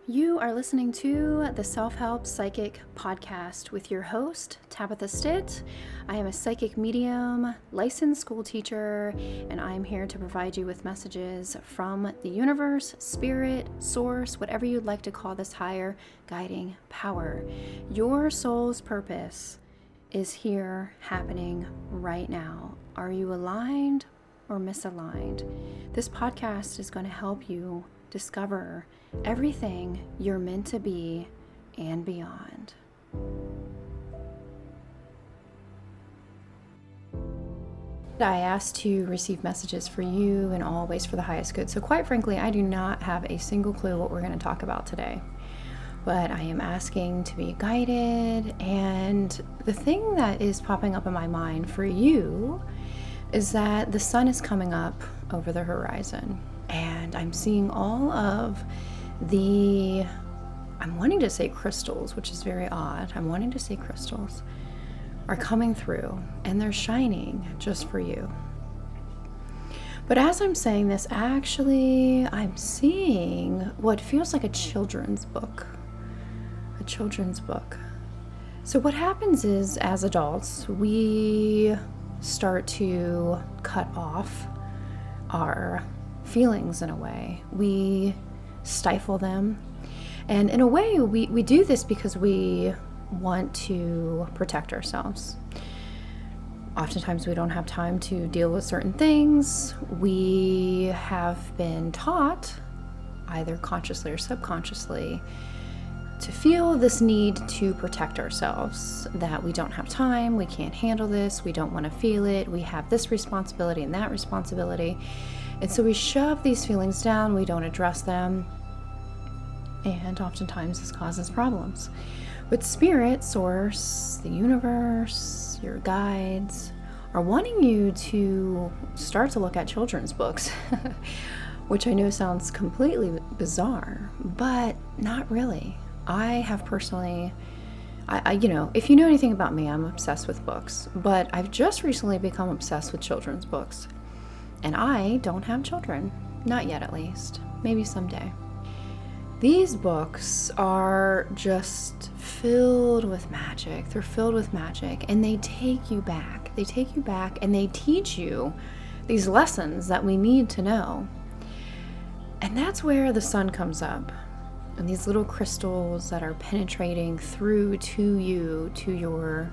You are listening to the Self-Help Psychic Podcast with your host, Tabitha Stitt. I am a psychic medium, licensed school teacher, and I'm here to provide you with messages from the universe, spirit, source, whatever you'd like to call this higher guiding power. Your soul's purpose is here happening right now. Are you aligned or misaligned? This podcast is going to help you discover everything you're meant to be and beyond. I asked to receive messages for you and always for the highest good. So quite frankly, I do not have a single clue what we're going to talk about today. But I am asking to be guided, and the thing that is popping up in my mind for you is that the sun is coming up over the horizon. And I'm seeing all of I'm wanting to say crystals, which is very odd. I'm wanting to say crystals are coming through and they're shining just for you. But as I'm saying this, actually, I'm seeing what feels like a children's book. A children's book. So what happens is, as adults, we start to cut off our feelings in a way. We stifle them. And in a way, we do this because we want to protect ourselves. Oftentimes, we don't have time to deal with certain things. We have been taught, either consciously or subconsciously, to feel this need to protect ourselves, that we don't have time, we can't handle this, we don't want to feel it, we have this responsibility and that responsibility. And so we shove these feelings down, we don't address them, and oftentimes this causes problems. But spirit, source, the universe, your guides are wanting you to start to look at children's books, which I know sounds completely bizarre, but not really. I have personally, if you know anything about me, I'm obsessed with books, but I've just recently become obsessed with children's books. And I don't have children, not yet at least, maybe someday. These books are just filled with magic. They're filled with magic, and they take you back. They take you back and they teach you these lessons that we need to know. And that's where the sun comes up. And these little crystals that are penetrating through to you, to your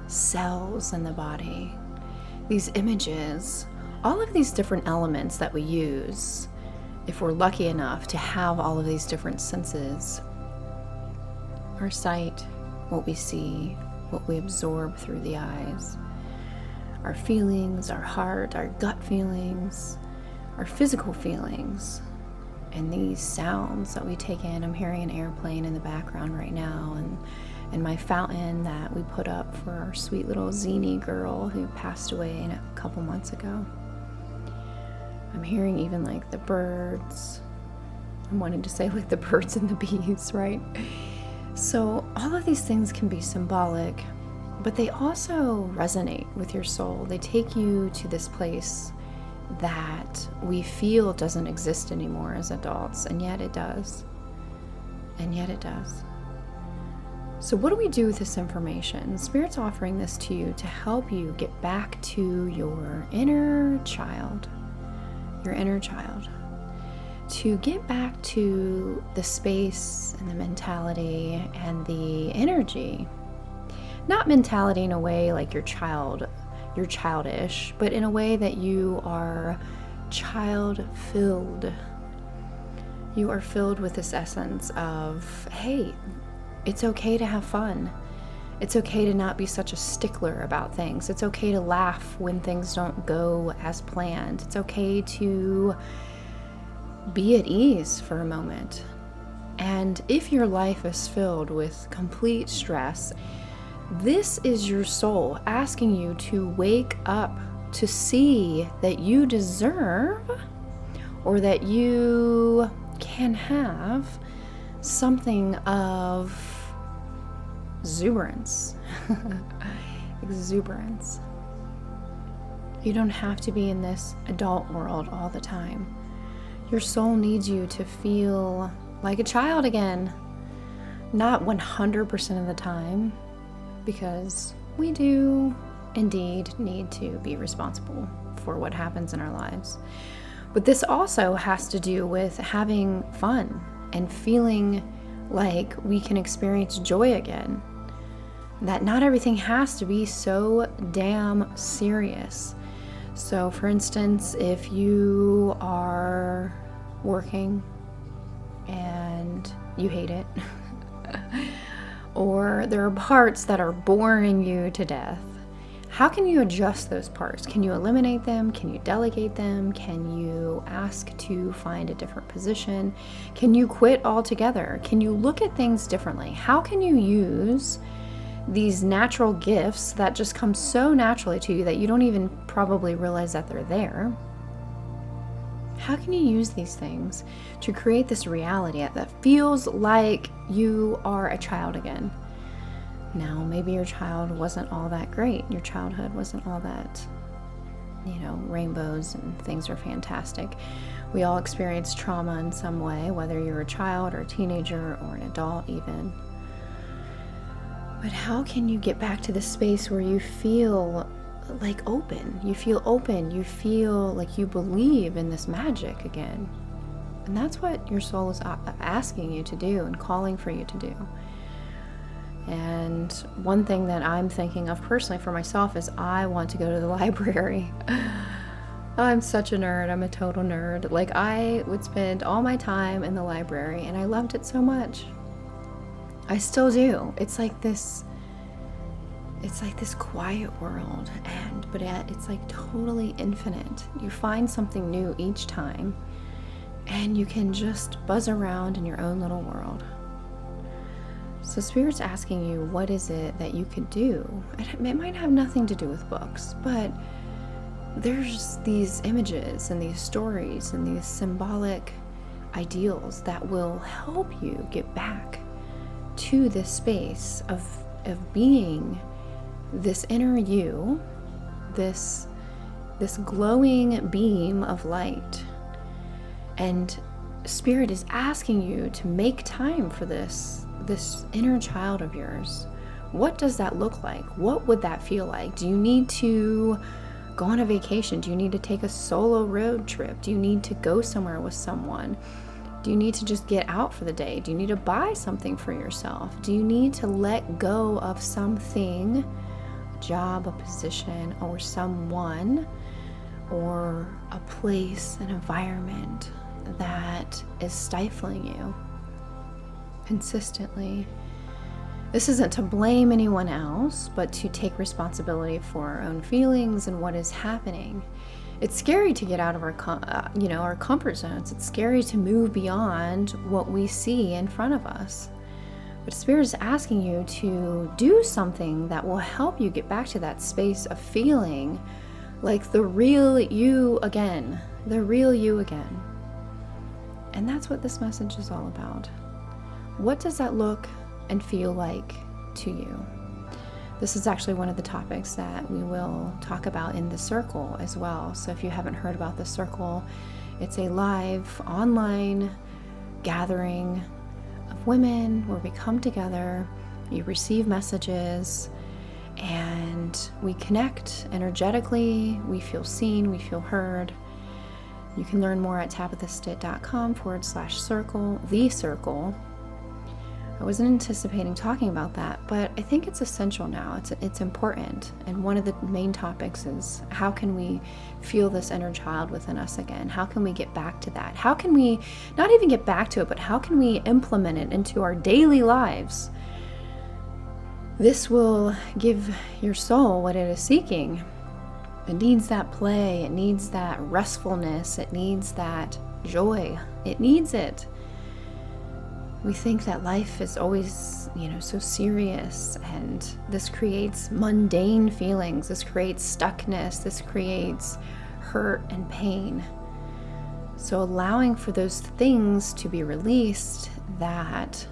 cells in the body. These images, all of these different elements that we use, if we're lucky enough to have all of these different senses, our sight, what we see, what we absorb through the eyes, our feelings, our heart, our gut feelings, our physical feelings, and these sounds that we take in. I'm hearing an airplane in the background right now, and my fountain that we put up for our sweet little Zini girl who passed away a couple months ago. I'm hearing even like the birds. I'm wanting to say like the birds and the bees, right? So all of these things can be symbolic, but they also resonate with your soul. They take you to this place that we feel doesn't exist anymore as adults, and yet it does. And yet it does. So what do we do with this information? Spirit's offering this to you to help you get back to your inner child. Your inner child. To get back to the space and the mentality and the energy. Not mentality in a way like you're childish, but in a way that you are child-filled. You are filled with this essence of, hey, it's okay to have fun. It's okay to not be such a stickler about things. It's okay to laugh when things don't go as planned. It's okay to be at ease for a moment. And if your life is filled with complete stress, this is your soul asking you to wake up to see that you deserve, or that you can have, something of exuberance. Exuberance. You don't have to be in this adult world all the time. Your soul needs you to feel like a child again. Not 100% of the time, because we do indeed need to be responsible for what happens in our lives. But this also has to do with having fun and feeling like we can experience joy again. That not everything has to be so damn serious. So, for instance, if you are working and you hate it, or there are parts that are boring you to death, how can you adjust those parts? Can you eliminate them? Can you delegate them? Can you ask to find a different position? Can you quit altogether? Can you look at things differently? How can you use these natural gifts that just come so naturally to you that you don't even probably realize that they're there? How can you use these things to create this reality that feels like you are a child again? Now, maybe your child wasn't all that great. Your childhood wasn't all that, rainbows and things are fantastic. We all experience trauma in some way, whether you're a child or a teenager or an adult even. But how can you get back to the space where you feel like open? You feel open. You feel like you believe in this magic again. And that's what your soul is asking you to do and calling for you to do. And one thing that I'm thinking of personally for myself is I want to go to the library. I'm such a nerd. I'm a total nerd. Like, I would spend all my time in the library, and I loved it so much. I still do. It's like this quiet world, but it's like totally infinite. You find something new each time, and you can just buzz around in your own little world. So Spirit's asking you, what is it that you could do? It might have nothing to do with books, but there's these images and these stories and these symbolic ideals that will help you get back to this space of being this inner you, this glowing beam of light. And Spirit is asking you to make time for this inner child of yours. What does that look like? What would that feel like? Do you need to go on a vacation? Do you need to take a solo road trip? Do you need to go somewhere with someone? Do you need to just get out for the day? Do you need to buy something for yourself? Do you need to let go of something, a job, a position, or someone, or a place, an environment that is stifling you consistently? This isn't to blame anyone else, but to take responsibility for our own feelings and what is happening. It's scary to get out of our comfort zones. It's scary to move beyond what we see in front of us. But Spirit is asking you to do something that will help you get back to that space of feeling like the real you again. The real you again. And that's what this message is all about. What does that look and feel like to you? This is actually one of the topics that we will talk about in the circle as well. So if you haven't heard about the circle, it's a live online gathering of women where we come together, you receive messages, and we connect energetically. We feel seen, we feel heard. You can learn more at tabithastitt.com/circle, the circle. I wasn't anticipating talking about that, but I think it's essential now. It's important. And one of the main topics is, how can we feel this inner child within us again? How can we get back to that? How can we not even get back to it, but how can we implement it into our daily lives? This will give your soul what it is seeking. It needs that play. It needs that restfulness. It needs that joy. It needs it. We think that life is always, so serious, and this creates mundane feelings. This creates stuckness. This creates hurt and pain. So allowing for those things to be released, that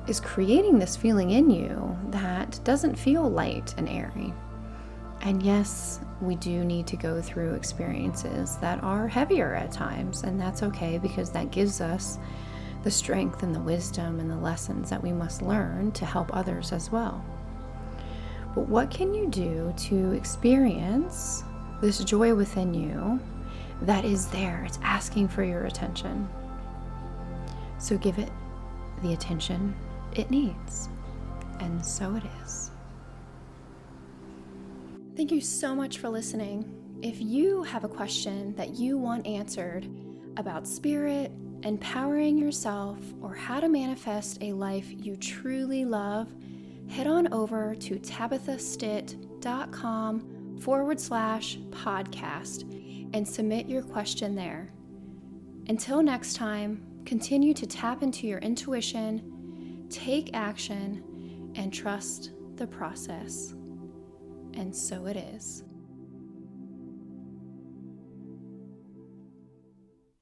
is creating this feeling in you that doesn't feel light and airy. And yes, we do need to go through experiences that are heavier at times, and that's okay, because that gives us the strength and the wisdom and the lessons that we must learn to help others as well. But what can you do to experience this joy within you that is there? It's asking for your attention. So give it the attention it needs. And so it is. Thank you so much for listening. If you have a question that you want answered about spirit, empowering yourself, or how to manifest a life you truly love, head on over to tabithastitt.com/podcast and submit your question there. Until next time, continue to tap into your intuition, take action, and trust the process. And so it is.